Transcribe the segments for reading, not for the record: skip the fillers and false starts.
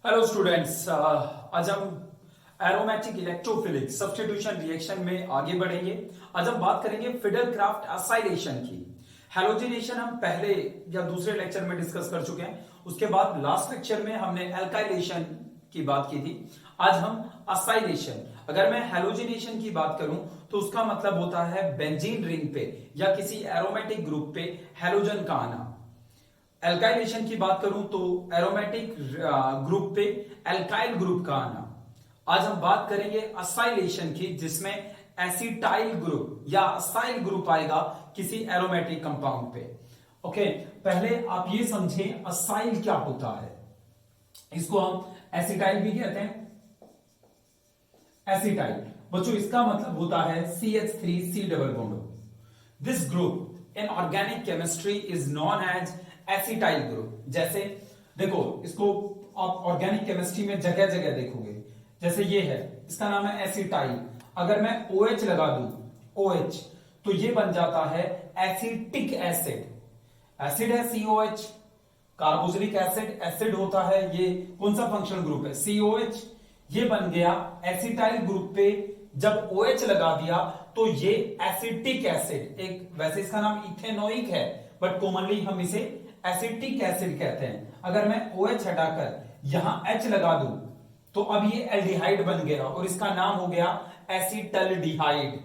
Hello students, आज हम aromatic electrophilic substitution reaction में आगे बढ़ेंगे। आज हम बात करेंगे फिडेल क्राफ्ट असाइलेशन की। हैलोजिनेशन हम पहले या दूसरे लेक्चर में डिस्कस कर चुके हैं। उसके बाद लास्ट लेक्चर में हमने एल्काइलेशन की बात की थी। आज हम असाइलेशन, अगर मैं हैलोजिनेशन की बात करूं तो उसका मतलब होता है बेंजीन रिंग पे या किसी एरोमेटिक ग्रुप पे हैलोजन का आना। एल्काइलेशन की बात करूं तो एरोमेटिक ग्रुप पे एल्काइल ग्रुप का आना। आज हम बात करेंगे असाइलेशन की, जिसमें एसिटाइल ग्रुप या असाइल ग्रुप आएगा किसी एरोमेटिक कंपाउंड पे। ओके, पहले आप ये समझें असाइल क्या होता है। इसको हम एसिटाइल भी कहते हैं। एसिटाइल बच्चों, इसका मतलब होता है CH3C double bond. This group in organic chemistry is known as acetyl group. जैसे देखो, इसको आप ऑर्गेनिक केमिस्ट्री में जगह जगह देखोगे। जैसे ये है, इसका नाम है एसिटाइल। अगर मैं OH लगा दूं, OH, तो ये बन जाता है एसिटिक एसिड। एसिड है COH, कार्बोक्सिलिक एसिड एसिड होता है। ये कौन सा फंक्शनल ग्रुप है? COH। ये बन गया एसिटाइल ग्रुप पे। जब OH लगा दिया तो ये एसिटिक एसिड, एक वैसे इसका नाम इथेनोइक है, बट कॉमनली हम इसे एसिटिक एसिड कहते हैं। अगर मैं OH हटाकर यहां H लगा दूं तो अब ये एल्डिहाइड बन गया और इसका नाम हो गया एसिटल्डिहाइड।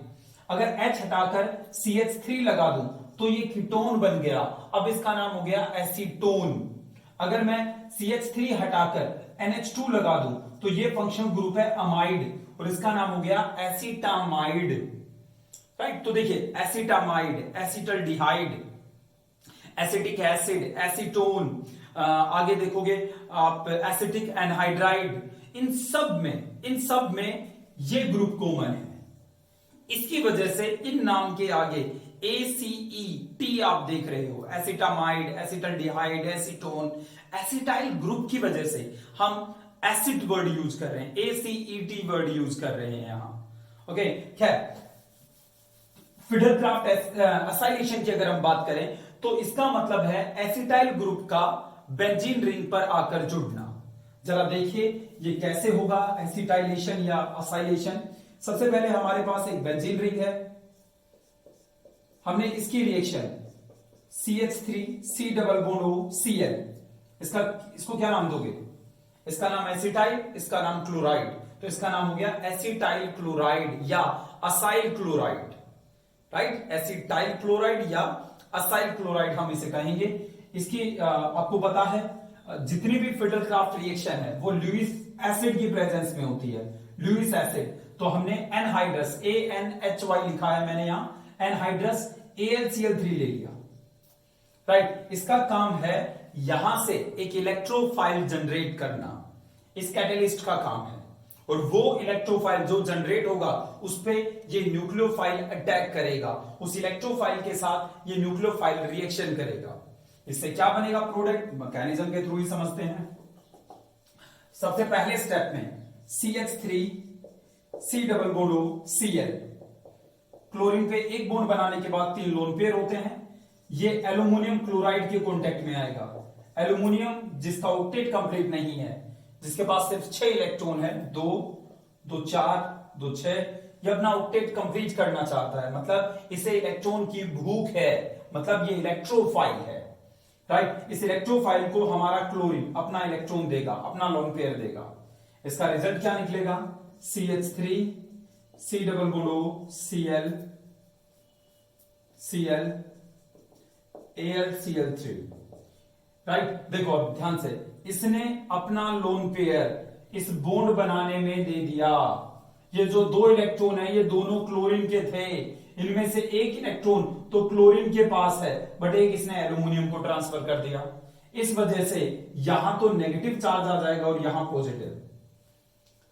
अगर H हटाकर CH3 लगा दूं तो ये कीटोन बन गया, अब इसका नाम हो गया एसीटोन। अगर मैं CH3 हटाकर NH2 लगा दूं तो ये फंक्शनल ग्रुप है अमाइड और इसका नाम हो गया एसिटामाइड। राइट, तो देखिए acetamide, acetaldehyde, acetic acid, acetone, आगे देखोगे आप एसिटिक एनहाइड्राइड। इन सब में ये ग्रुप कॉमन है। इसकी वजह से इन नाम के आगे ACET आप देख रहे हो, acetamide, acetaldehyde, acetone. Acetyl group की वजह से हम एसिड वर्ड यूज कर रहे हैं, ACET वर्ड यूज कर रहे हैं यहां। ओके, खैर, फिडेल क्राफ्ट असाइलेशन की अगर हम बात करें तो इसका मतलब है एसिटाइल ग्रुप का बेंजीन रिंग पर आकर जुड़ना। जरा देखिए ये कैसे होगा, एसिटाइलेशन या असाइलेशन। सबसे पहले हमारे पास एक बेंजीन रिंग है। हमने इसकी reaction CH3C double bond O Cl, इसको क्या नाम दोगे? इसका नाम एसिटाइल, इसका नाम क्लोराइड, तो इसका नाम हो गया एसिटाइल क्लोराइड या acyl chloride. Right, acetyl chloride या असाइल क्लोराइड हम इसे कहेंगे। इसकी आपको पता है जितनी भी फिडेल क्राफ्ट रिएक्शन है वो लुईस एसिड की प्रेजेंस में होती है। लुईस एसिड, तो हमने एनहाइड्रस ANHY लिखा है मैंने यहां, एनहाइड्रस AlCl3 ले लिया। राइट, इसका काम है यहां से एक इलेक्ट्रोफाइल जनरेट करना, इस कैटेलिस्ट का काम है। और वो इलेक्ट्रोफाइल जो जनरेट होगा उस पे ये न्यूक्लियोफाइल अटैक करेगा, उस इलेक्ट्रोफाइल के साथ ये न्यूक्लियोफाइल रिएक्शन करेगा। इससे क्या बनेगा प्रोडक्ट, मैकेनिज्म के थ्रू ही समझते हैं। सबसे पहले स्टेप में CH3C double bond O Cl, chlorine पे एक बॉन्ड बनाने के बाद 3 लोन पेयर होते हैं। ये एल्यूमिनियम क्लोराइड के कॉन्टेक्ट में आएगा। एल्यूमिनियम जिसका ऑक्टेट कंप्लीट नहीं है, जिसके पास सिर्फ 6 इलेक्ट्रॉन है, 2, 2, 4, 2, 6, ये अपना ऑक्टेट कंप्लीट करना चाहता है, मतलब इसे इलेक्ट्रॉन की भूख है, मतलब ये इलेक्ट्रोफाइल है। राइट, इस इलेक्ट्रोफाइल को हमारा क्लोरीन अपना इलेक्ट्रॉन देगा, अपना लोन पेयर देगा। इसका रिजल्ट क्या निकलेगा? CH3C double bond O Cl, Cl, AlCl3। Right, देखो अब ध्यान से, इसने अपना लोन पेयर इस बॉन्ड बनाने में दे दिया। ये जो 2 इलेक्ट्रॉन है ये दोनों क्लोरीन के थे, इनमें से एक इलेक्ट्रॉन तो क्लोरीन के पास है बट एक इसने एल्यूमिनियम को ट्रांसफर कर दिया। इस वजह से यहां तो नेगेटिव चार्ज आ जाएगा और यहां पॉजिटिव।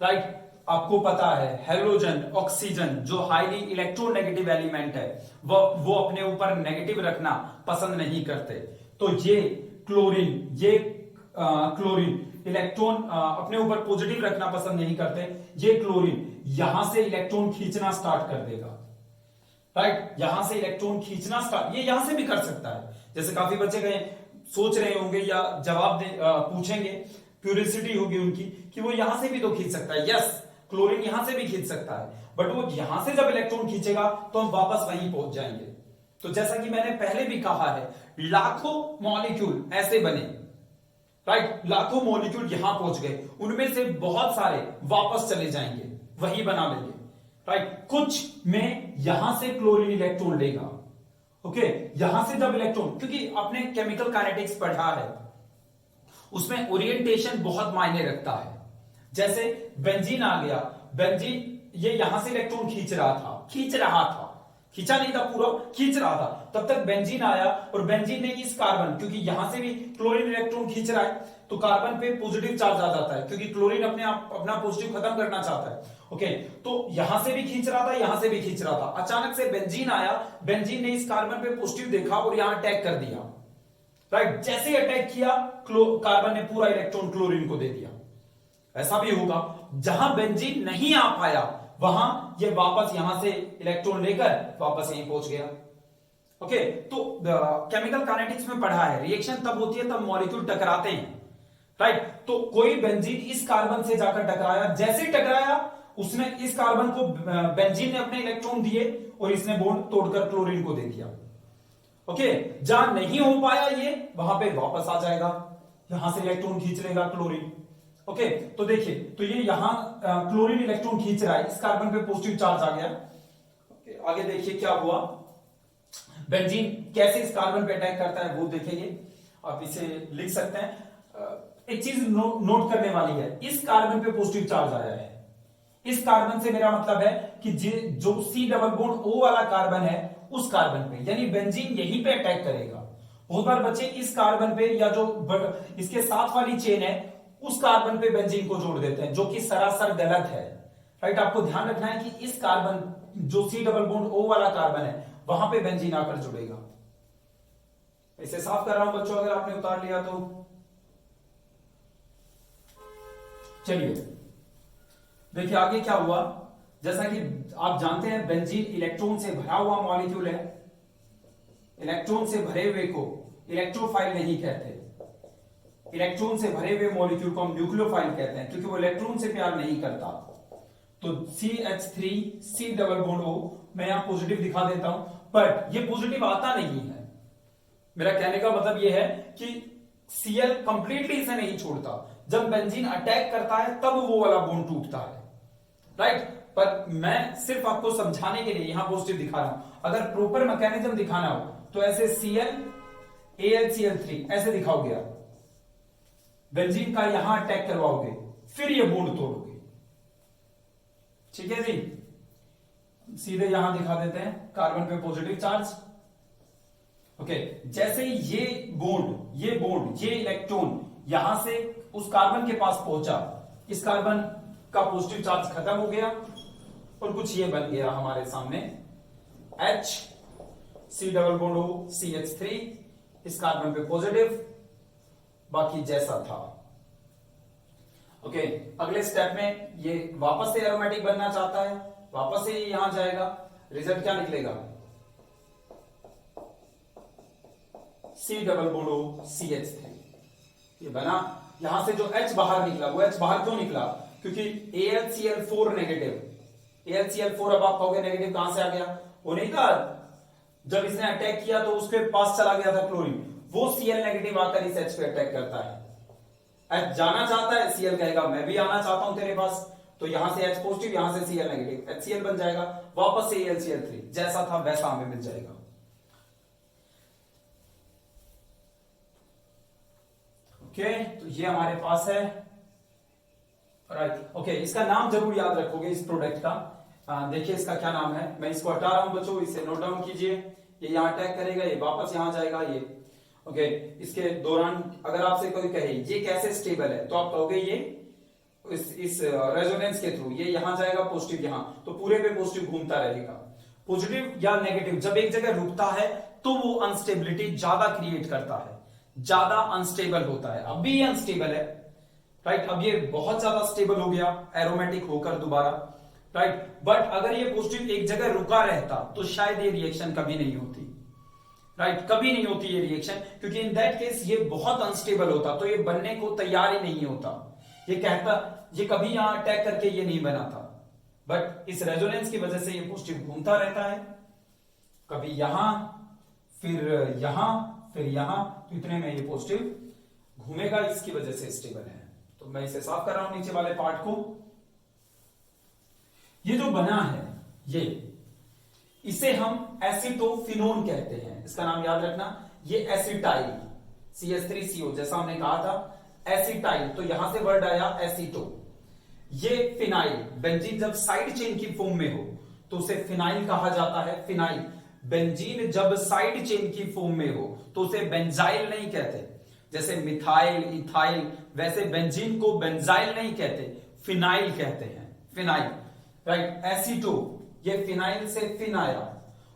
राइट, आपको पता है हैलोजन, ऑक्सीजन जो हाईली इलेक्ट्रोनेगेटिव एलिमेंट है वो अपने ऊपर नेगेटिव रखना पसंद नहीं करते। तो ये क्लोरीन इलेक्ट्रॉन अपने ऊपर पॉजिटिव रखना पसंद नहीं करते। ये क्लोरीन यहां से इलेक्ट्रॉन खींचना स्टार्ट कर देगा। राइट, यहां से इलेक्ट्रॉन खींचना स्टार्ट, ये यहां से भी कर सकता है। जैसे काफी बच्चे कहें सोच रहे होंगे या जवाब पूछेंगे क्यूरियोसिटी होगी उनकी कि वो यहां से भी तो खींच सकता है। यस, क्लोरीन यहां से भी खींच सकता है, बट वो यहां से जब इलेक्ट्रॉन खींचेगा तो हम वापस वहीं पहुंच जाएंगे। तो जैसा कि मैंने पहले भी कहा है, लाखों मॉलिक्यूल ऐसे बने, राइट, लाखों मॉलिक्यूल यहां पहुंच गए, उनमें से बहुत सारे वापस चले जाएंगे, वही बना लेंगे, राइट। कुछ में यहां से क्लोरीन इलेक्ट्रॉन लेगा, ओके, यहां से जब इलेक्ट्रॉन, क्योंकि आपने केमिकल काइनेटिक्स पढ़ा है, उसमें ओरिएंटेशन बहुत मायने रखता है। जैसे बेंजीन आ गया, बेंजीन ये यहां से इलेक्ट्रॉन खींच रहा था, खींचा नहीं था पूरा, खींच रहा था, तब तक बेंजीन आया और बेंजीन ने इस कार्बन, क्योंकि यहां से भी क्लोरीन इलेक्ट्रॉन खींच रहा है तो कार्बन पे पॉजिटिव चार्ज आ जाता है, क्योंकि क्लोरीन अपने आप अपना पॉजिटिव खत्म करना चाहता है, ओके। तो यहां से भी खींच रहा था, यहां से भी खींच रहा था, अचानक से बेंजीन आया, बेंजीन ने इस कार्बन पे पॉजिटिव देखा और यहां अटैक कर दिया, राइट। जैसे ही अटैक किया, कार्बन ने पूरा इलेक्ट्रॉन क्लोरीन को दे दिया। ऐसा भी होगा जहां बेंजीन नहीं आ पाया, वहां ये वापस यहां से इलेक्ट्रॉन लेकर वापस यहीं पहुंच गया, ओके। तो केमिकल काइनेटिक्स में पढ़ा है, रिएक्शन तब होती है तब मॉलिक्यूल टकराते हैं, राइट। तो कोई बेंजीन इस कार्बन से जाकर टकराया, जैसे टकराया उसने इस कार्बन को, बेंजीन ने अपने इलेक्ट्रॉन दिए और इसने बॉन्ड तोड़कर क्लोरीन को दे दिया, ओके। जहां नहीं हो पाया ये, वहां पे वापस आ जाएगा, यहां से इलेक्ट्रॉन खींच लेगा क्लोरीन, ओके। तो देखिए, तो ये यहां क्लोरीन इलेक्ट्रॉन खींच रहा है, इस कार्बन पे पॉजिटिव चार्ज आ गया, ओके। आगे देखिए क्या हुआ, बेंजीन कैसे इस कार्बन पे अटैक करता है वो देखेंगे, आप इसे लिख सकते हैं। एक चीज नोट करने वाली है, इस कार्बन पे पॉजिटिव चार्ज आया है, इस कार्बन से मेरा मतलब है कि जो C डबल बॉन्ड O वाला कार्बन है उस कार्बन पे, यानी बेंजीन यहीं पे अटैक करेगा। बहुत बार बच्चे इस कार्बन पे या जो इसके साथ वाली चेन है उस कार्बन पे बेंजीन को जोड़ देते हैं, जो कि सरासर गलत है, राइट। आपको ध्यान रखना है कि इस कार्बन जो C डबल बॉन्ड O वाला कार्बन है वहां पे बेंजीन आकर जुड़ेगा। इसे साफ कर रहा हूं बच्चों, अगर आपने उतार लिया तो। चलिए देखिए आगे क्या हुआ, जैसा कि आप जानते हैं बेंजीन इलेक्ट्रॉन से भरा हुआ मॉलिक्यूल है, इलेक्ट्रॉन से भरे हुए को इलेक्ट्रोफाइल नहीं कहते, इलेक्ट्रॉन से भरे हुए मॉलिक्यूल को हम न्यूक्लियोफाइल कहते हैं, क्योंकि वो इलेक्ट्रॉन से प्यार नहीं करता। तो CH3 C double bond O, मैं यहां पॉजिटिव दिखा देता हूं, बट ये पॉजिटिव आता नहीं है। मेरा कहने का मतलब ये है कि Cl कंप्लीटली इसे नहीं छोड़ता, जब बेंजीन अटैक करता है तब वो वाला बॉन्ड टूटता है, राइट। पर मैं सिर्फ आपको समझाने के लिए यहां पॉजिटिव दिखा रहा हूं, अगर प्रॉपर मैकेनिज्म दिखाना हो तो ऐसे Cl AlCl3 ऐसे दिखाओगे आप, बेंजीन का यहां अटैक करवाओगे, फिर ये बॉन्ड तोड़ोगे, ठीक है जी। सीधे यहां दिखा देते हैं, कार्बन पे पॉजिटिव चार्ज, ओके। जैसे ही ये बॉन्ड ये इलेक्ट्रॉन यहां से उस कार्बन के पास पहुंचा, इस कार्बन का पॉजिटिव चार्ज खत्म हो गया और कुछ ये बन गया हमारे सामने, H C double bond O CH3, इस कार्बन पे पॉजिटिव, बाकी जैसा था, ओके। अगले स्टेप में ये वापस से एरोमेटिक बनना चाहता है, वापस से यहां जाएगा, रिजल्ट क्या निकलेगा, C double bond O CH3, ये बना। यहां से जो H बाहर निकला, वो H बाहर क्यों निकला, क्योंकि AlCl4 नेगेटिव, AlCl4 अब आप कहोगे नेगेटिव कहां से आ गया, वो नहीं था, जब इसने अटैक किया तो उसके पास चला गया था क्लोरीन, वो Cl नेगेटिव आकर इस H पे अटैक करता है, H जाना चाहता है, Cl कहेगा मैं भी आना चाहता हूं तेरे पास, तो यहां से H पॉजिटिव, यहां से Cl नेगेटिव, HCl बन जाएगा, वापस से AlCl3 जैसा था वैसा हमें मिल जाएगा, ओके। तो ये हमारे पास है, राइट, ओके। इसका नाम जरूर याद रखोगे इस प्रोडक्ट का, देखिए इसका क्या नाम है, मैं इसको हटा रहा हूं बच्चों, इसे नोट डाउन कीजिए। ये यहां अटैक करेगा, ये वापस यहां जाएगा, ये ओके। इसके दौरान अगर आपसे कोई कहे ये कैसे स्टेबल है, तो आप कहोगे ये इस रेजोनेंस के थ्रू, ये यहां जाएगा पॉजिटिव, यहां तो पूरे पे पॉजिटिव घूमता रहेगा, पॉजिटिव या नेगेटिव जब एक जगह रुकता है तो वो अनस्टेबिलिटी ज्यादा क्रिएट करता है, ज्यादा अनस्टेबल होता है। अब भी ये अनस्टेबल है, राइट, अब ये बहुत ज्यादा स्टेबल हो गया एरोमेटिक होकर दोबारा, राइट। बट अगर ये पॉजिटिव एक जगह रुका रहता तो शायद ये रिएक्शन कभी नहीं होती, राइट, कभी नहीं होती ये रिएक्शन, क्योंकि इन दैट केस ये बहुत अनस्टेबल होता, तो ये बनने को तैयार ही नहीं होता। ये कहता, ये कभी यहां अटैक करके ये नहीं बनाता, बट इस रेजोनेंस की वजह से ये पॉजिटिव घूमता रहता है, कभी यहां, फिर यहां, फिर यहां, तो इतने में ये पॉजिटिव घूमेगा, इसकी वजह से स्टेबल है। तो मैं इसे साफ कर रहा हूं नीचे वाले पार्ट को। ये जो बना है ये, इसे हम एसीटोफिनोन कहते हैं, इसका नाम याद रखना। ये एसिटाइल CH3CO, जैसा हमने कहा था एसिटाइल, तो यहां से वर्ड आया एसीटो। ये फिनाइल, बेंजीन जब साइड चेन की फॉर्म में हो तो उसे फिनाइल कहा जाता है, फिनाइल। बेंजीन जब साइड चेन की फॉर्म में हो तो उसे बेंजाइल नहीं कहते, जैसे मिथाइल, इथाइल, वैसे बेंजीन को बेंजाइल नहीं कहते, फिनाइल कहते हैं, फिनाइल। राइट, एसीटो, ये फिनाइल से फिन आया।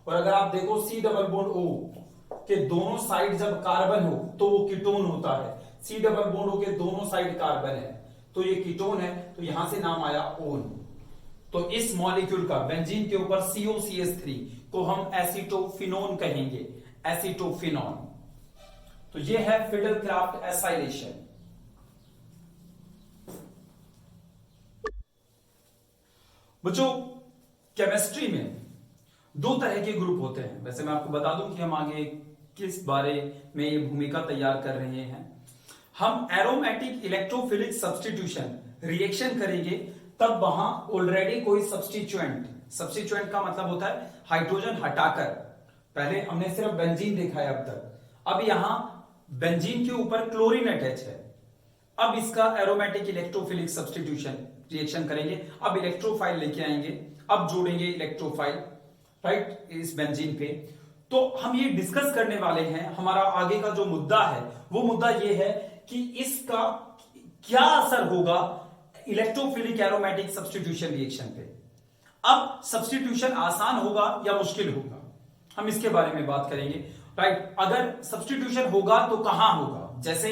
और अगर आप देखो C डबल बॉन्ड O के दोनों साइड जब कार्बन हो तो वो कीटोन होता है। C डबल बॉन्ड O के दोनों साइड कार्बन है तो ये कीटोन है, तो यहां से नाम आया ओन। तो इस मॉलिक्यूल का, बेंजीन के ऊपर COCH3 को हम एसीटोफिनोन कहेंगे, एसीटोफिनोन। तो ये है फिडल-क्राफ्ट एसाइलेशन। बच्चों, केमिस्ट्री में दो तरह के ग्रुप होते हैं। वैसे मैं आपको बता दूं कि हम आगे किस बारे में ये भूमिका तैयार कर रहे हैं। हम एरोमेटिक इलेक्ट्रोफिलिक सब्स्टिट्यूशन रिएक्शन करेंगे, तब वहां ऑलरेडी कोई सब्स्टिट्यूएंट का मतलब होता है हाइड्रोजन हटाकर। पहले हमने सिर्फ बेंजीन देखा है अब तक, अब यहां बेंजीन के ऊपर क्लोरीन अटैच है। अब इसका एरोमेटिक इलेक्ट्रोफिलिक सब्स्टिट्यूशन रिएक्शन करेंगे, अब इलेक्ट्रोफाइल लेके आएंगे, अब जोड़ेंगे इलेक्ट्रोफाइल, राइट, इस बेंजीन पे। तो हम ये डिस्कस करने वाले हैं, हमारा आगे का जो मुद्दा है वो मुद्दा ये है कि इसका क्या असर होगा इलेक्ट्रोफिलिक एरोमेटिक सब्स्टिट्यूशन रिएक्शन पे। अब सब्स्टिट्यूशन आसान होगा या मुश्किल होगा, हम इसके बारे में बात करेंगे। राइट, अगर सब्स्टिट्यूशन होगा तो कहां होगा, जैसे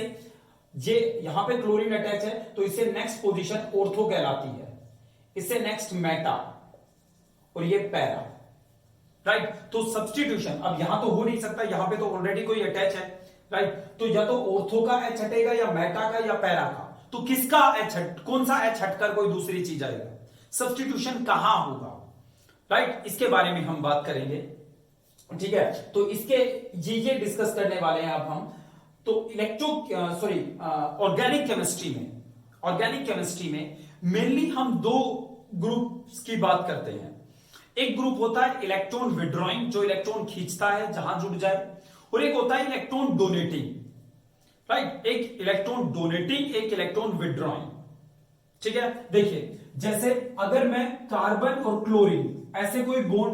ये यहां पे क्लोरीन अटैच है तो इसे नेक्स्ट पोजीशन ऑर्थो कहलाती है, इसे नेक्स्ट मेटा, और ये पैरा। राइट, तो सब्स्टिट्यूशन अब यहां तो हो नहीं सकता, यहां पे तो ऑलरेडी कोई अटैच है। राइट, तो या तो ऑर्थो का एच हटेगा या मेटा का या पैरा का, तो किसका एच हट, कौन सा एच हटकर कोई दूसरी चीज आएगा, सब्स्टिट्यूशन कहां होगा। राइट, इसके बारे में हम बात करेंगे, ठीक है। तो इसके ये डिस्कस करने वाले हैं अब हम। तो ऑर्गेनिक केमिस्ट्री में मेनली हम दो ग्रुप्स की बात करते हैं। एक ग्रुप होता है इलेक्ट्रॉन विड्रॉइंग, जो इलेक्ट्रॉन खींचता है जहां जुड़ जाए, और एक होता है इलेक्ट्रॉन डोनेटिंग। राइट, एक इलेक्ट्रॉन डोनेटिंग, एक इलेक्ट्रॉन विड्रॉइंग, ठीक है। देखिए, जैसे अगर मैं कार्बन और क्लोरीन, ऐसे कोई बॉन्ड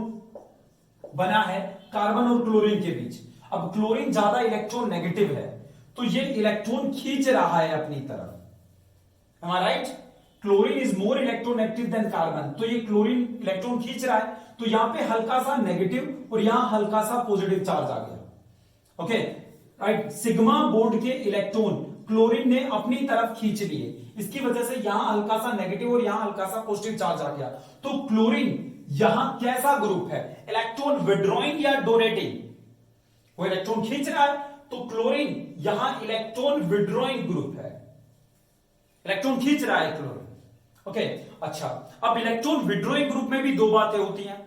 बना है कार्बन और क्लोरीन के बीच, अब क्लोरीन ज्यादा इलेक्ट्रॉन नेगेटिव है तो ये इलेक्ट्रॉन खींच रहा है अपनी तरफ, right. Chlorine is more electronegative than carbon, तो ये क्लोरीन इलेक्ट्रॉन खींच रहा है, तो यहां पे हल्का सा नेगेटिव और यहां हल्का सा पॉजिटिव चार्ज आ गया। ओके, राइट, सिग्मा बॉन्ड के इलेक्ट्रॉन क्लोरीन ने अपनी तरफ खींच लिए, इसकी वजह से यहां हल्का सा नेगेटिव और यहां हल्का सा पॉजिटिव चार्ज आ गया। तो क्लोरीन यहां कैसा ग्रुप है, इलेक्ट्रॉन विड्रॉइंग या डोनेटिंग, वो इलेक्ट्रॉन खींच रहा है, तो क्लोरीन यहां इलेक्ट्रॉन विड्रॉइंग ग्रुप है, इलेक्ट्रॉन खींच रहा है क्लोरीन। ओके, अच्छा, अब इलेक्ट्रॉन विड्रॉइंग ग्रुप में भी दो बातें होती हैं।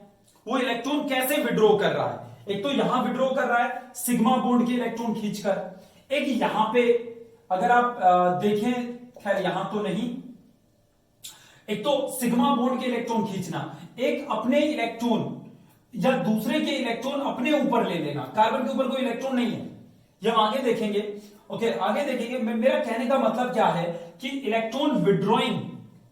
वो इलेक्ट्रॉन कैसे विड्रॉ कर रहा है, एक तो यहां विड्रॉ कर रहा है सिग्मा बॉन्ड के इलेक्ट्रॉन खींचकर, एक यहां पे अगर आप देखें, खैर यहां तो नहीं, एक तो सिग्मा बॉन्ड के इलेक्ट्रॉन खींचना, एक अपने इलेक्ट्रॉन या दूसरे के इलेक्ट्रॉन अपने ऊपर ले लेना। कार्बन के ऊपर कोई इलेक्ट्रॉन नहीं है, ये हम आगे देखेंगे। ओके, आगे देखेंगे। मेरा कहने का मतलब क्या है कि इलेक्ट्रॉन विड्रॉइंग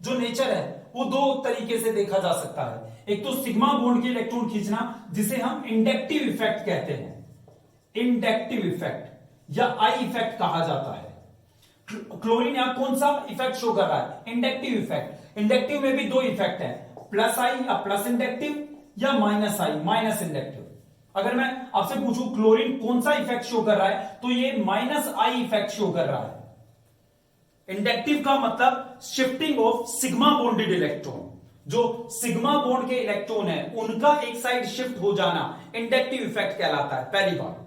जो नेचर है वो दो तरीके से देखा जा सकता है। एक तो सिग्मा बॉन्ड के इलेक्ट्रॉन खींचना, जिसे हम इंडक्टिव इफेक्ट कहते हैं, इंडक्टिव इफेक्ट या आई इफेक्ट कहा जाता है। क्लोरीन यहां कौन सा इफेक्ट शो कर रहा है, इंडक्टिव इफेक्ट। इंडक्टिव में भी दो इफेक्ट है, प्लस आई या प्लस इंडक्टिव या माइनस आई माइनस इंडक्टिव। अगर मैं आपसे पूछूं क्लोरीन कौन सा इफेक्ट शो कर रहा है, तो ये माइनस आई इफेक्ट शो कर रहा है। इंडक्टिव का मतलब shifting of sigma bonded electron, जो सिग्मा बॉन्ड के इलेक्ट्रॉन है उनका एक साइड शिफ्ट हो जाना इंडक्टिव इफेक्ट कहलाता है, पहली बात।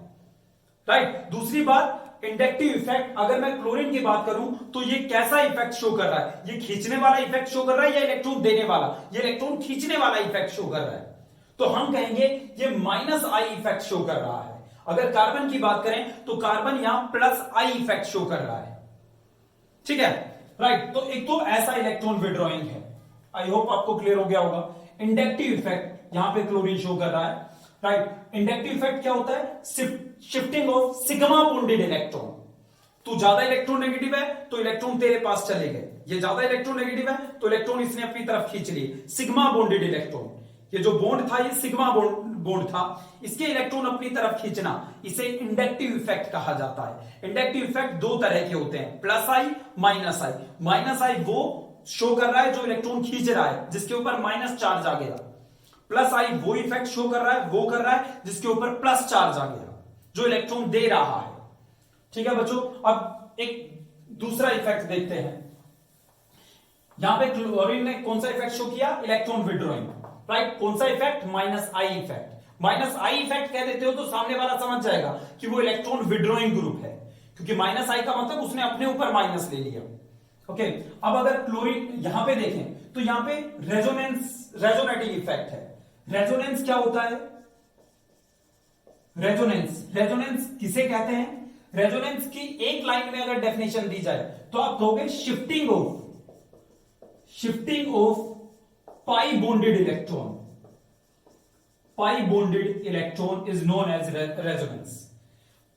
राइट। दूसरी बात, इंडक्टिव इफेक्ट, अगर मैं क्लोरीन की बात करूं तो ये कैसा इफेक्ट शो कर रहा है, ये खींचने वाला इफेक्ट शो कर रहा है या इलेक्ट्रॉन देने वाला, ये इलेक्ट्रॉन खींचने वाला इफेक्ट शो कर रहा है, तो हम कहेंगे ये माइनस आई इफेक्ट शो कर रहा है। अगर कार्बन की बात करें तो कार्बन यहां प्लस आई इफेक्ट शो कर रहा है, ठीक है, राइट। तो एक तो ऐसा इलेक्ट्रॉन विड्रॉइंग है, आई होप आपको क्लियर हो गया होगा। इंडक्टिव इफेक्ट, यहां पे क्लोरीन शो कर रहा है, राइट। इंडक्टिव इफेक्ट क्या होता है, shifting of sigma bonded electron. तू ज्यादा इलेक्ट्रॉन नेगेटिव है तो इलेक्ट्रॉन तेरे पास चले गए, ये ज्यादा इलेक्ट्रॉन नेगेटिव है तो इलेक्ट्रॉन इसने अपनी तरफ खींच लिए। सिग्मा बॉन्डेड इलेक्ट्रॉन, ये जो बॉन्ड था ये सिग्मा बॉन्ड था, इसके इलेक्ट्रॉन अपनी तरफ खींचना, इसे इंडक्टिव इफेक्ट कहा जाता है। इंडक्टिव इफेक्ट दो तरह के होते हैं, प्लस आई, माइनस आई। माइनस आई वो शो कर रहा है जो इलेक्ट्रॉन खींच रहा है, जिसके ऊपर माइनस चार्ज आ गया। प्लस आई वो इफेक्ट शो कर रहा है, वो कर रहा है जिसके ऊपर प्लस चार्ज आ गया, जो इलेक्ट्रॉन दे रहा है, ठीक है बच्चों। अब एक दूसरा इफेक्ट देखते हैं, यहां पे क्लोरीन ने कौन सा इफेक्ट शो किया, इलेक्ट्रॉन विड्रॉइंग, राइट। कौन सा effect, minus I effect. Minus I effect कह देते हो तो सामने वाला समझ जाएगा कि वो इलेक्ट्रॉन विड्रॉइंग ग्रुप है, क्योंकि माइनस आई का मतलब उसने अपने ऊपर माइनस ले लिया, ओके। अब अगर क्लोरीन यहां पे देखें तो यहां पे रेजोनेटिव इफेक्ट है। रेजोनेंस क्या होता है, रेजोनेंस किसे कहते हैं, रेजोनेंस की एक लाइन में अगर डेफिनेशन दी जाए तो आप कहोगे shifting of pi bonded electron. Pi bonded electron is known as resonance.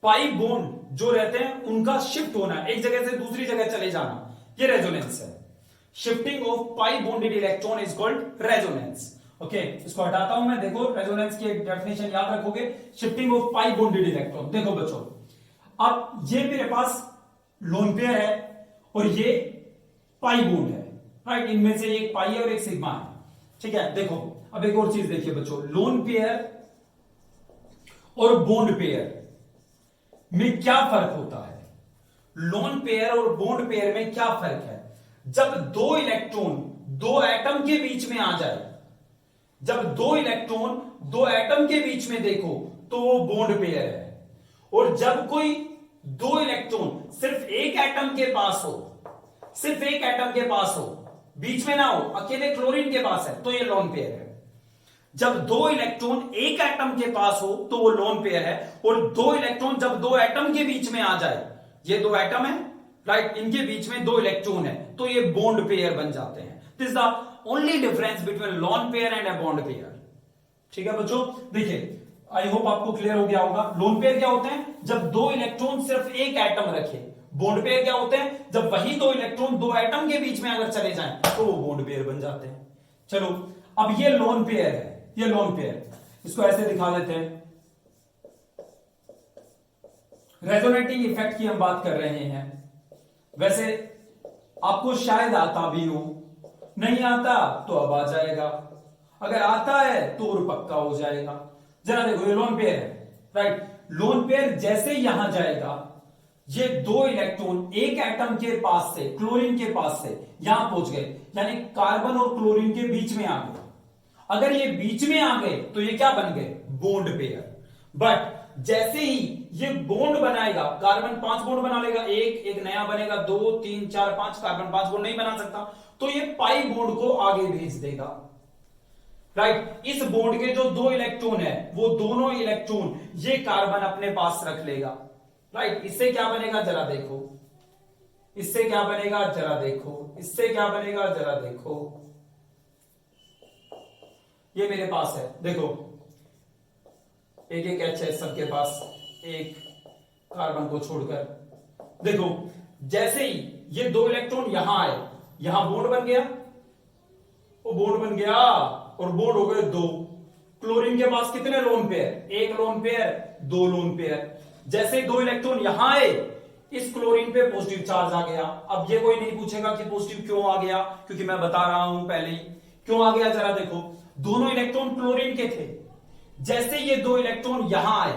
Pi bond जो रहते हैं उनका शिफ्ट होना, एक जगह से दूसरी जगह चले जाना, ये रेजोनेंस है। Shifting of pi bonded electron is called resonance, okay. इसको हटाता हूं मैं, देखो रेजोनेंस की एक डेफिनेशन याद रखोगे, shifting of pi bonded electron. देखो बच्चों, अब ये मेरे पास लोन पेयर है और ये पाई बॉन्ड है, राइट। इनमें से एक पाई है और एक सिग्मा है, ठीक है। देखो अब एक और चीज देखिए बच्चों, लोन पेयर और बॉन्ड पेयर में क्या फर्क होता है, लोन पेयर और बॉन्ड पेयर में क्या फर्क है। जब दो इलेक्ट्रॉन दो एटम के बीच में आ जाए, जब दो इलेक्ट्रॉन दो एटम के बीच में देखो तो वो बॉन्ड पेयर है, और जब कोई दो इलेक्ट्रॉन सिर्फ एक एटम के पास हो, सिर्फ एक एटम के पास हो, बीच में ना हो, अकेले क्लोरीन के पास है, तो ये लोन पेयर है। जब दो इलेक्ट्रॉन एक एटम के पास हो तो वो लोन पेयर है, और दो इलेक्ट्रॉन जब दो एटम के बीच में आ जाए, ये दो एटम है, राइट, इनके बीच में दो इलेक्ट्रॉन है, तो ये बॉन्ड पेयर बन जाते हैं। This is the only difference between lone pair and a bond pair, ठीक है बच्चों। देखिए आई होप आपको क्लियर हो गया होगा। लोन पेयर क्या होते हैं, जब दो इलेक्ट्रॉन सिर्फ एक एटम रखे। बॉन्ड पेयर क्या होते हैं, जब वही दो इलेक्ट्रॉन दो एटम के बीच में अगर चले जाएं तो वो बॉन्ड पेयर बन जाते हैं। चलो अब ये लोन पेयर है, ये लोन पेयर, इसको ऐसे दिखा देते हैं। रेजोनेटिंग इफेक्ट की हम बात कर रहे हैं, वैसे आपको शायद आता भी हो, नहीं आता तो अब आ जाएगा, अगर आता है तो और पक्का हो जाएगा। जरा देखो ये लोन पेयर है, राइट। लोन पेयर जैसे यहां जाएगा, ये दो इलेक्ट्रॉन एक एटम के पास से, क्लोरीन के पास से यहां पहुंच गए, यानी कार्बन और क्लोरीन के बीच में आ गए। अगर ये बीच में आ गए तो ये क्या बन गए, बॉन्ड पेयर। बट जैसे ही ये बॉन्ड बनाएगा, कार्बन 5 बॉन्ड बना लेगा, एक नया बनेगा, 2 3 4 5, कार्बन 5 बॉन्ड नहीं बना सकता, तो ये पाई बॉन्ड को आगे भेज देगा, राइट। इस बॉन्ड के जो दो इलेक्ट्रॉन है, वो दोनों इलेक्ट्रॉन ये कार्बन अपने पास रख लेगा, राइट। इससे क्या बनेगा जरा देखो, इससे क्या बनेगा जरा देखो, इससे क्या बनेगा जरा देखो, ये मेरे पास है, देखो एक एक एच है सबके पास, एक कार्बन को छोड़कर। देखो जैसे ही ये दो इलेक्ट्रॉन यहां आए, यहां बॉन्ड बन गया, वो बॉन्ड बन गया और बॉन्ड हो गए दो। क्लोरीन के पास कितने लोन पेयर, एक लोन पेयर, दो लोन पेयर। जैसे ही दो इलेक्ट्रॉन यहां आए, इस क्लोरीन पे पॉजिटिव चार्ज आ गया। अब ये कोई नहीं पूछेगा कि पॉजिटिव क्यों आ गया, क्योंकि मैं बता रहा हूं पहले ही क्यों आ गया। जरा देखो, दोनों इलेक्ट्रॉन क्लोरीन के थे, जैसे ये दो इलेक्ट्रॉन यहां आए,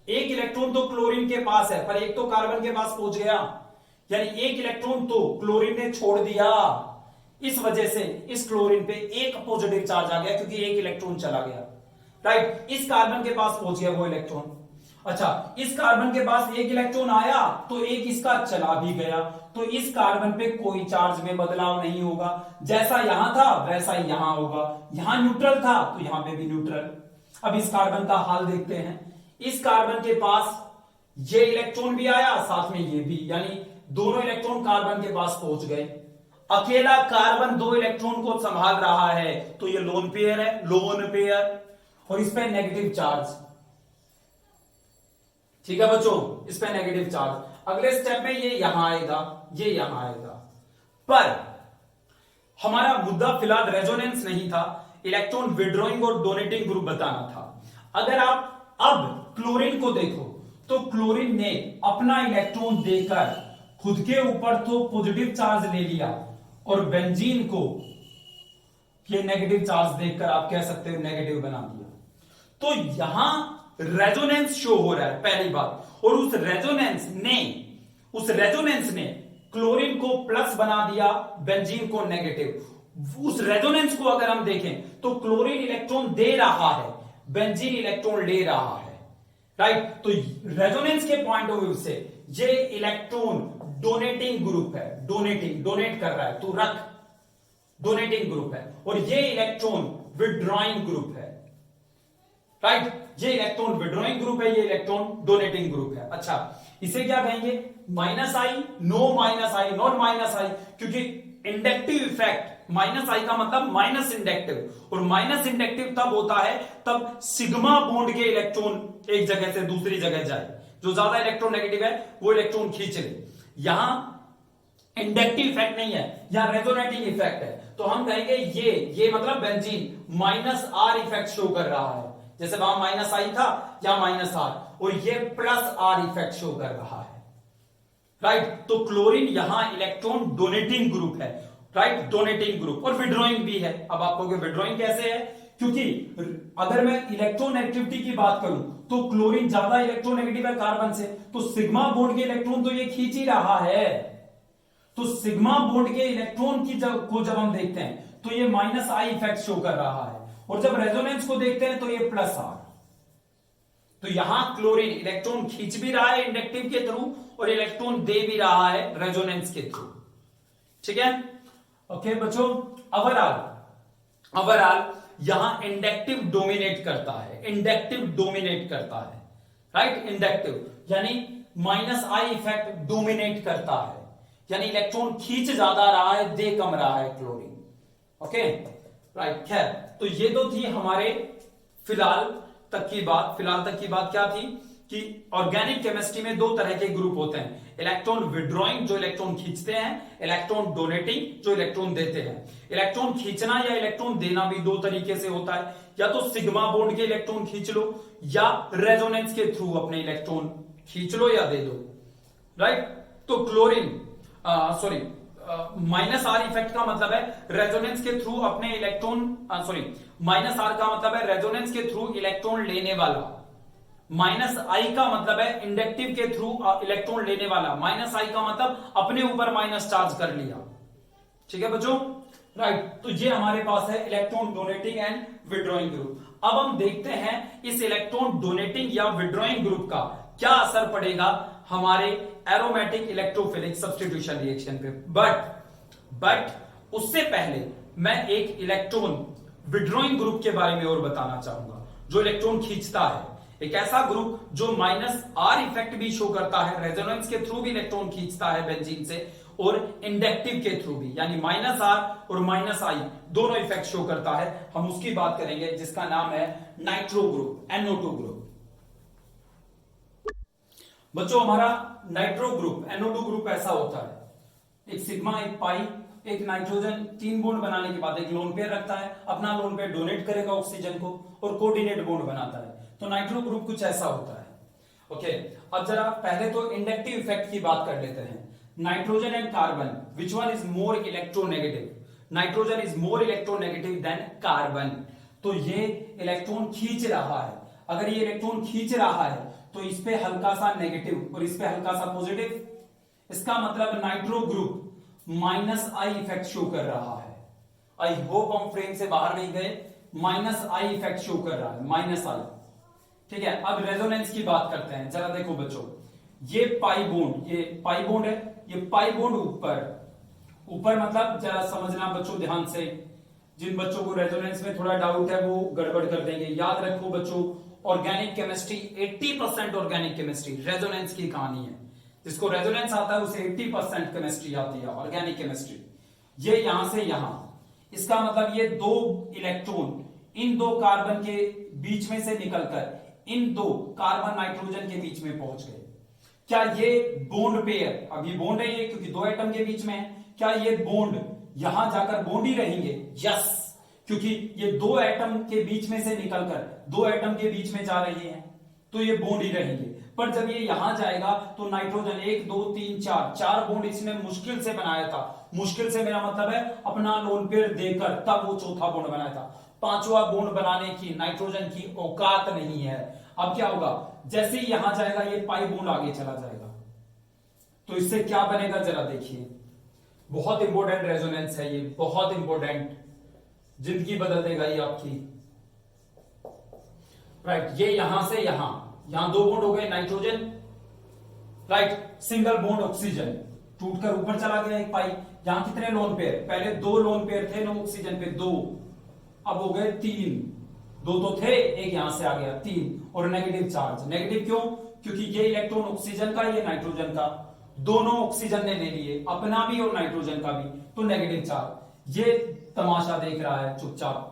एक इलेक्ट्रॉन तो क्लोरीन के पास है पर एक तो कार्बन के पास पहुंच गया, यानी एक इलेक्ट्रॉन तो क्लोरीन ने छोड़ दिया। इस वजह से इस क्लोरीन पे एक पॉजिटिव चार्ज आ गया, क्योंकि एक इलेक्ट्रॉन चला गया, राइट। इस कार्बन के पास पहुंच गया वो इलेक्ट्रॉन, अच्छा, इस कार्बन के पास एक इलेक्ट्रॉन आया तो एक इसका चला भी गया, तो इस कार्बन पे कोई चार्ज में बदलाव नहीं होगा, जैसा यहां था वैसा ही यहां होगा, यहां न्यूट्रल था तो यहां पे भी न्यूट्रल। अब इस कार्बन का हाल देखते हैं। इस कार्बन के पास ये इलेक्ट्रॉन भी आया, साथ में ये भी, यानी दोनों इलेक्ट्रॉन कार्बन के पास पहुंच गए। अकेला कार्बन दो इलेक्ट्रॉन को संभाल रहा है, तो ये लोन पेयर है, लोन पेयर, और इस पे नेगेटिव चार्ज। ठीक है बच्चों, इस पे नेगेटिव चार्ज। अगले स्टेप में ये यहां आएगा, ये यहां आएगा। पर हमारा मुद्दा फिलहाल रेजोनेंस नहीं था, इलेक्ट्रॉन विड्रॉइंग और डोनेटिंग ग्रुप बताना था। अगर आप अब क्लोरीन को देखो तो क्लोरीन ने अपना इलेक्ट्रॉन देकर खुद के ऊपर तो पॉजिटिव चार्ज ले लिया, और बेंजीन को ये नेगेटिव चार्ज देखकर आप कह सकते हो नेगेटिव बना दिया। तो यहां रेजोनेंस शो हो रहा है, पहली बात। और उस रेजोनेंस ने क्लोरीन को प्लस बना दिया, बेंजीन को नेगेटिव। उस रेजोनेंस को अगर हम देखें तो क्लोरीन इलेक्ट्रॉन दे रहा है, बेंजीन इलेक्ट्रॉन ले रहा है, राइट। तो रेजोनेंस के पॉइंट ऑफ व्यू से ये इलेक्ट्रॉन डोनेटिंग ग्रुप है, डोनेट कर रहा है, तो रख, डोनेटिंग ग्रुप है। और ये इलेक्ट्रॉन विड्रॉइंग ग्रुप है, राइट। ये इलेक्ट्रॉन विड्रॉइंग ग्रुप है, ये इलेक्ट्रॉन डोनेटिंग ग्रुप है। अच्छा, इसे क्या कहेंगे? Minus I, no minus I, not minus I, क्योंकि इंडक्टिव इफेक्ट, माइनस आई का मतलब माइनस इंडक्टिव, और माइनस इंडक्टिव तब होता है तब सिग्मा बॉन्ड के इलेक्ट्रॉन एक जगह से दूसरी जगह जाए, जो ज्यादा इलेक्ट्रॉन नेगेटिव है वो इलेक्ट्रॉन खींच ले। यहां इंडक्टिव इफेक्ट नहीं है, यहां रेजोनेटिंग इफेक्ट है, तो हम कहेंगे ये मतलब benzene minus are effect show कर रहा है, जैसे वहां माइनस आई था या माइनस आर, और ये प्लस आर इफेक्ट शो कर रहा है, राइट। तो क्लोरीन यहां इलेक्ट्रॉन डोनेटिंग ग्रुप है, राइट, डोनेटिंग ग्रुप, और विड्रॉइंग भी है। अब आपको विड्रॉइंग कैसे है? क्योंकि अगर मैं इलेक्ट्रोनेगेटिविटी की बात करूं तो क्लोरीन ज्यादा इलेक्ट्रोनेगेटिव है कार्बन से, तो सिग्मा बॉन्ड के इलेक्ट्रॉन तो ये खींच ही रहा है। तो सिग्मा बॉन्ड के इलेक्ट्रॉन की जब हम देखते हैं तो ये माइनस आई इफेक्ट शो कर रहा है, और जब रेजोनेंस को देखते हैं तो ये प्लस आर। तो यहां क्लोरीन इलेक्ट्रॉन खींच भी रहा है इंडक्टिव के थ्रू, और इलेक्ट्रॉन दे भी रहा है रेजोनेंस के थ्रू। ठीक है, ओके बच्चों। ओवरऑल यहां इंडक्टिव डोमिनेट करता है, इंडक्टिव डोमिनेट करता है, राइट। इंडक्टिव यानी माइनस आई इफेक्ट डोमिनेट करता है, यानी इलेक्ट्रॉन खींच ज्यादा रहा है, दे कम रहा है क्लोरीन। Okay, right. खैर, तो ये तो थी हमारे फिलहाल तक की बात क्या थी कि ऑर्गेनिक केमिस्ट्री में दो तरह के ग्रुप होते हैं, इलेक्ट्रॉन विड्रॉइंग जो इलेक्ट्रॉन खींचते हैं, इलेक्ट्रॉन डोनेटिंग जो इलेक्ट्रॉन देते हैं। इलेक्ट्रॉन खींचना या इलेक्ट्रॉन देना भी दो तरीके से होता है, या तो सिग्मा बॉन्ड के इलेक्ट्रॉन खींच लो, या रेजोनेंस के थ्रू अपने इलेक्ट्रॉन खींच लो या दे दो, राइट। तो क्लोरीन माइनस आर इफेक्ट का मतलब है रेजोनेंस के थ्रू अपने इलेक्ट्रॉन, माइनस आर का मतलब है रेजोनेंस के थ्रू इलेक्ट्रॉन लेने वाला, माइनस आई का मतलब है इंडक्टिव के थ्रू इलेक्ट्रॉन लेने वाला, माइनस आई का मतलब अपने ऊपर माइनस चार्ज कर लिया। ठीक है बच्चों, राइट। तो ये हमारे पास है electron donating and withdrawing group. अब हम देखते हैं इस इलेक्ट्रॉन डोनेटिंग या विड्रॉइंग ग्रुप का क्या असर पड़ेगा हमारे एरोमेटिक इलेक्ट्रोफिलिक सब्स्टिट्यूशन रिएक्शन पे। बट उससे पहले मैं एक इलेक्ट्रॉन विड्रॉइंग ग्रुप के बारे में और बताना चाहूंगा, जो इलेक्ट्रॉन खींचता है, एक ऐसा ग्रुप जो माइनस आर इफेक्ट भी शो करता है, रेजोनेंस के थ्रू भी इलेक्ट्रॉन खींचता है बेंजीन से, और इंडक्टिव के थ्रू भी, यानी माइनस आर और माइनस आई दोनों इफेक्ट शो करता है। हम उसकी बात करेंगे जिसका नाम है नाइट्रो ग्रुप, NO2 ग्रुप। बच्चों, हमारा नाइट्रो ग्रुप, NO2 ग्रुप ऐसा होता है, एक सिग्मा, एक पाई, एक नाइट्रोजन, तीन बॉन्ड बनाने के बाद एक लोन पेयर रखता है, अपना लोन पेयर डोनेट करेगा ऑक्सीजन को और कोऑर्डिनेट बॉन्ड बनाता है। तो नाइट्रो ग्रुप कुछ ऐसा होता है। ओके, अब जरा पहले तो इंडक्टिव इफेक्ट की बात कर लेते हैं। Nitrogen and carbon, which one is more electronegative? Nitrogen is more electronegative than carbon. तो ये इलेक्ट्रॉन खींच रहा है, अगर ये इलेक्ट्रॉन खींच रहा है तो इस पे हल्का सा नेगेटिव और इस पे हल्का सा पॉजिटिव, इसका मतलब nitro group minus I effect show कर रहा है। आई होप हम फ्रेम से बाहर नहीं गए। माइनस आई इफेक्ट शो कर रहा है, माइनस आई। ठीक है, अब रेजोनेंस की बात करते हैं। जरा देखो बच्चों, ये पाई बॉन्ड है, ये पाई बॉन्ड ऊपर मतलब जरा समझना बच्चों ध्यान से। जिन बच्चों को रेजोनेंस में थोड़ा डाउट है वो गड़बड़ कर देंगे। याद रखो बच्चों, organic chemistry 80% organic chemistry resonance की कहानी है। जिसको रेजोनेंस आता है उसे 80% केमिस्ट्री आती है, ऑर्गेनिक केमिस्ट्री। ये यहां से यहां, इसका मतलब ये दो इलेक्ट्रॉन इन दो कार्बन के बीच में से निकलकर इन दो कार्बन नाइट्रोजन के बीच में पहुंच गए। क्या ये बॉन्ड पेयर, अभी बॉन्ड है ये क्योंकि दो एटम के बीच में है, क्या ये बॉन्ड यहां जाकर बॉन्ड ही रहेंगे? यस, क्योंकि ये दो एटम के बीच में से निकलकर दो एटम के बीच में जा रहे हैं तो ये बॉन्ड ही रहेंगे। पर जब ये यहां जाएगा तो नाइट्रोजन 1 2 3 4 बॉन्ड इसने मुश्किल से बनाया था। मुश्किल से मेरा मतलब है अपना लोन पेयर देकर तब वो चौथा बॉन्ड बनाया था। पांचवा बॉन्ड बनाने की नाइट्रोजन की औकात नहीं है। अब क्या होगा, जैसे ही यहां जाएगा ये पाई बॉन्ड आगे चला जाएगा, तो इससे क्या बनेगा जरा देखिए। बहुत इंपॉर्टेंट रेजोनेंस है ये, बहुत इंपॉर्टेंट, जिंदगी बदल देगा ये आपकी। राइट, ये यहां से यहां दो बॉन्ड हो गए nitrogen, right, single bond oxygen टूटकर ऊपर चला गया एक पाई। यहां कितने लोन पेयर, पहले दो लोन पेयर थे ना ऑक्सीजन पे, दो, अब हो गए 3, दो तो थे, एक यहां से आ गया 3। और नेगेटिव चार्ज, नेगेटिव क्यों? क्योंकि ये इलेक्ट्रॉन ऑक्सीजन का, ये नाइट्रोजन का, दोनों ऑक्सीजन ने ले लिए, अपना भी और नाइट्रोजन का भी, तो नेगेटिव चार्ज। ये तमाशा देख रहा है चुपचाप।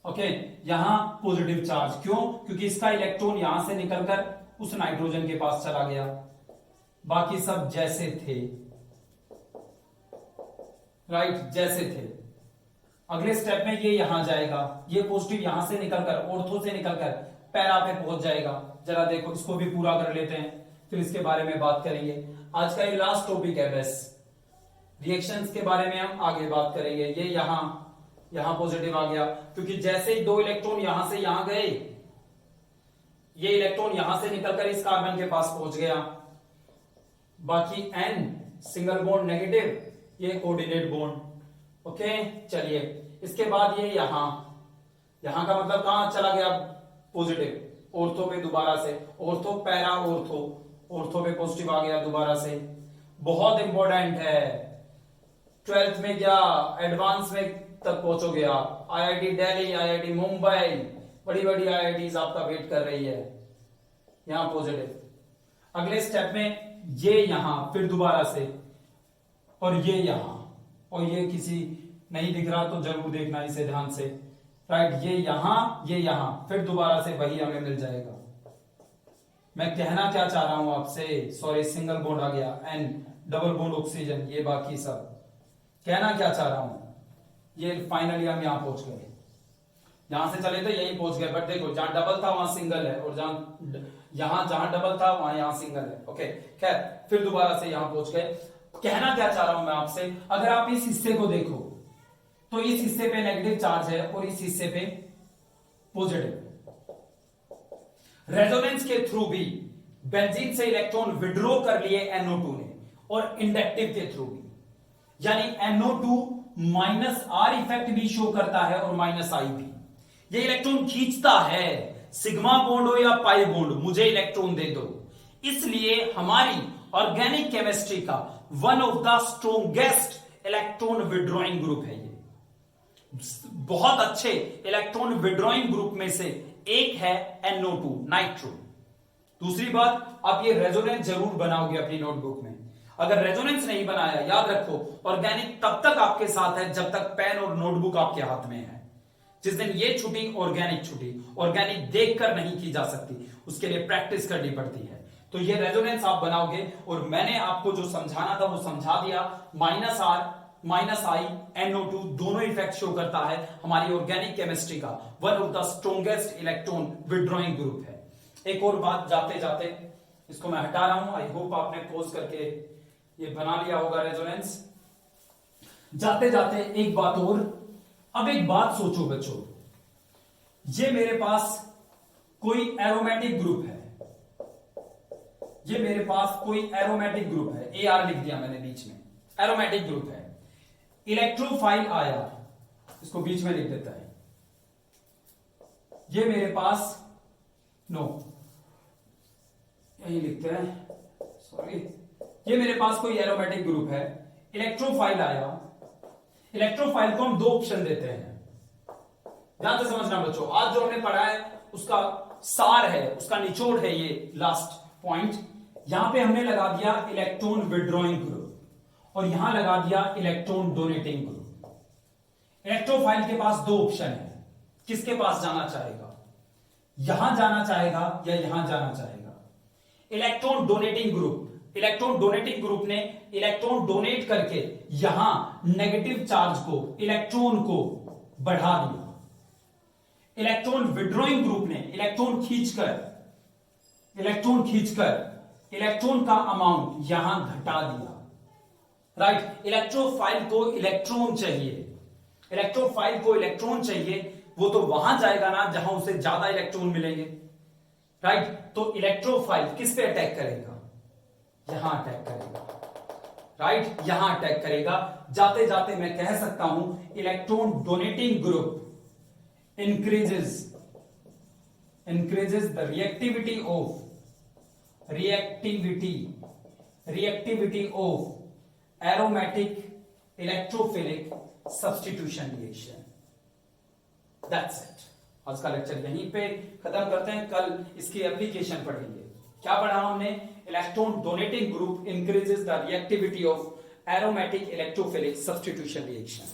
ओके, यहां पॉजिटिव चार्ज, क्यों? क्योंकि इसका इलेक्ट्रॉन यहां से निकलकर उस नाइट्रोजन के पास चला गया। बाकी सब जैसे थे, राइट, जैसे थे। अगले स्टेप में ये यहां जाएगा, ये पॉजिटिव यहां से निकलकर, ऑर्थो से निकलकर पैरा पे पहुंच जाएगा। जरा देखो, इसको भी पूरा कर लेते हैं, फिर इसके बारे में बात करेंगे। आज का ये लास्ट टॉपिक है बस, रिएक्शंस के बारे में हम आगे बात करेंगे। ये यहां पॉजिटिव आ गया, क्योंकि जैसे ही दो इलेक्ट्रॉन यहां से यहां गए, ये इलेक्ट्रॉन यहां से निकलकर इस कार्बन के पास पहुंच गया। बाकी N सिंगल बॉन्ड नेगेटिव, ये कोऑर्डिनेट बॉन्ड। ओके, चलिए, इसके बाद ये यहां का मतलब कहां चला गया? पॉजिटिव, ऑर्थो पे दोबारा से, ऑर्थो पैरा ऑर्थो पे पॉजिटिव आ गया दोबारा से। बहुत इंपॉर्टेंट है, 12th में क्या एडवांस में तक पहुंचोगे आप। IIT दिल्ली, IIT मुंबई, बड़ी बड़ी IITs आपका वेट कर रही है। यहां पॉजिटिव, अगले स्टेप में ये यहां, फिर दोबारा से, और ये यहां, और ये किसी नहीं दिख रहा तो जरूर देखना इसे ध्यान से। राइट, ये यहां, फिर दोबारा से वही हमें मिल जाएगा। मैं कहना क्या चाह रहा हूं आपसे, सॉरी सिंगल बॉन्ड आ गया, N डबल बॉन्ड ऑक्सीजन, ये बाकी सब कहना क्या चाह रहा हूं, ये फाइनली हम यहां पहुंच गए। यहां से चले थे यहीं पहुंच गए, बट देखो जहां डबल था वहां सिंगल है, और जहां डबल था वहां यहां सिंगल है। ओके, खैर, फिर दोबारा से यहां पहुंच गए। कहना क्या चाह रहा हूं मैं आपसे, अगर आप इस हिस्से को देखो तो इस हिस्से पे नेगेटिव चार्ज है और इस हिस्से पे पॉजिटिव। रेजोनेंस के थ्रू भी बेंजीन से इलेक्ट्रॉन विड्रॉ कर लिए NO2 ने, और इंडक्टिव के थ्रू भी, यानी NO2 -R इफेक्ट भी शो करता है और -I भी। ये इलेक्ट्रॉन खींचता है, सिग्मा बॉन्ड हो या पाई बॉन्ड, मुझे इलेक्ट्रॉन दे दो। इसलिए हमारी ऑर्गेनिक केमिस्ट्री का one of the strongest electron withdrawing group है ये। बहुत अच्छे इलेक्ट्रॉन विड्रॉइंग ग्रुप में से एक है NO2, नाइट्रो। दूसरी बात, आप ये रेजोनेंस जरूर बनाओगे अपनी नोटबुक में। अगर रेजोनेंस नहीं बनाया, याद रखो, ऑर्गेनिक तब तक आपके साथ है जब तक पेन और नोटबुक आपके हाथ में है। जिस दिन ये छुट्टी, ऑर्गेनिक देखकर नहीं की जा सकती, उसके लिए प्रैक्टिस करनी पड़ती है। तो ये रेजोनेंस आप बनाओगे, और मैंने आपको जो समझाना था वो समझा दिया। -R -I NO2 दोनों इफेक्ट शो करता है, हमारी ऑर्गेनिक केमिस्ट्री का one of the strongest electron withdrawing group है। एक और बात जाते जाते, इसको मैं हटा रहा हूं, आई होप आपने पॉज करके ये बना लिया होगा रेजोनेंस। जाते जाते एक बात और, अब एक बात सोचो बच्चों, ये मेरे पास कोई एरोमेटिक ग्रुप है, ये मेरे पास कोई एरोमेटिक ग्रुप है, AR लिख दिया मैंने बीच में, एरोमेटिक ग्रुप है। इलेक्ट्रोफाइल IR, इसको बीच में लिख देता है। ये मेरे पास यही लिखते हैं, सॉरी, ये मेरे पास कोई एरोमेटिक ग्रुप है, इलेक्ट्रोफाइल आया, इलेक्ट्रोफाइल को हम दो ऑप्शन देते हैं। ध्यान से समझना बच्चों, आज जो हमने पढ़ा है उसका सार है, उसका निचोड़ है ये लास्ट पॉइंट। यहां पे हमने लगा दिया इलेक्ट्रॉन विड्रॉइंग ग्रुप और यहां लगा दिया इलेक्ट्रॉन डोनेटिंग ग्रुप। इलेक्ट्रोफाइल के पास दो ऑप्शन है, किसके पास जाना चाहेगा, यहां जाना चाहेगा या यहां जाना चाहेगा। Electron donating group, electron donating group ने इलेक्ट्रॉन डोनेट करके यहां नेगेटिव चार्ज को, इलेक्ट्रॉन को बढ़ा दिया। इलेक्ट्रॉन विड्रॉइंग ग्रुप ने इलेक्ट्रॉन खींचकर इलेक्ट्रॉन का अमाउंट यहां घटा दिया। राइट, इलेक्ट्रोफाइल को इलेक्ट्रॉन चाहिए, इलेक्ट्रोफाइल को इलेक्ट्रॉन चाहिए, वो तो वहां जाएगा ना जहां उसे ज्यादा इलेक्ट्रॉन मिलेंगे। राइट, तो इलेक्ट्रोफाइल किस पे अटैक करेगा, यहां अटैक करेगा। राइट, यहां अटैक करेगा। जाते जाते मैं कह सकता हूं electron donating group increases the reactivity of aromatic electrophilic substitution reaction. That's it. आज का लेक्चर यहीं पे खत्म करते हैं, कल इसकी एप्लीकेशन पढ़ेंगे। क्या पढ़ा हमने, electron donating group increases the reactivity of aromatic electrophilic substitution reaction.